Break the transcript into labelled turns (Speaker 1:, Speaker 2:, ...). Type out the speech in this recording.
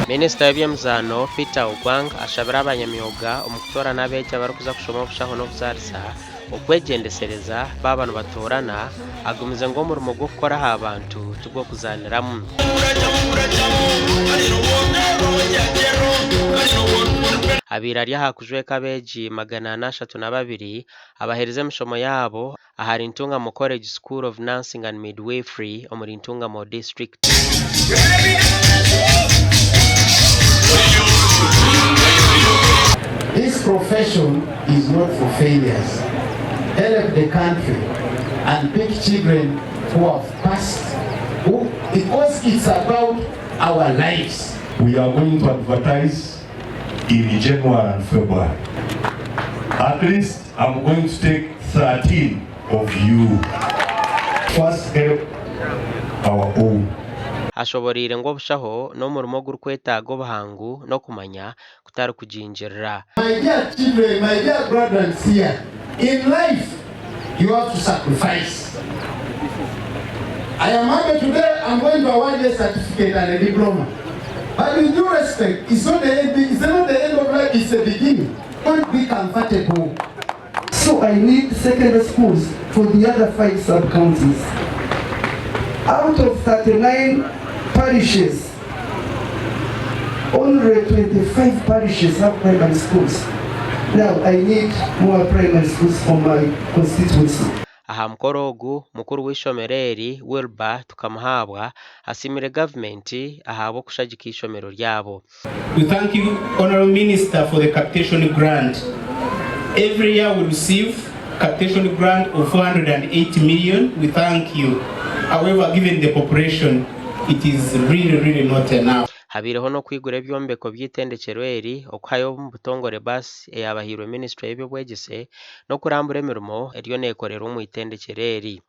Speaker 1: Minisita w'ebyemizano Peter Ogwang ashabira abanyamyuga omukutora n'abeegi abarikuza kushoma obushaho n'obuzarisa okwegendesereza babano batorana agumize ngu omurimo gw'okukora aha bantu tigw'okuzaniramu. Abiira ryaha kujweka abeegi 432 abahereza emishomo yaabo aha Rintungamo College School of Nursing and Midwifery omu Rintungamo District.
Speaker 2: This profession is not for failures. Help the country and pick children who have passed, because it's about our lives.
Speaker 3: We are going to advertise in January and February. At least I'm going to take 13 of you. First help our own.
Speaker 1: Ashoborire ngo obushaho n'omurimo gurikwetaaga obuhangu n'okumanya kutari kujingirira.
Speaker 2: My dear children, my dear brothers here, in life you have to sacrifice. I am happy today I'm going to award a certificate and a diploma. But with due respect, it's not the end of life, it's the beginning. Don't be comfortable.
Speaker 4: So I need secondary schools for the other 5 sub-counties. Out of 39 parishes, only 25 parishes have primary schools. Now I need more primary schools for my constituency.
Speaker 1: Aha mukoro ogu mukuru w'ishomero eri Wilbur Tukamuhabwa asimire gavumenti ahabwo kushagika ishomero ryabo.
Speaker 5: We thank you, Honorable Minister, for the capitation grant. Every year we receive capitation grant of 480 million. We thank you. However, given the population, it is really not enough.
Speaker 1: Habireho no kwigura ebyombeko by'itendekero eri okuhayo mu butongore basi eyabahirwe Ministry y'ebyobwegese no kurambura emirimo eriyo neekorera omu itendekero eri.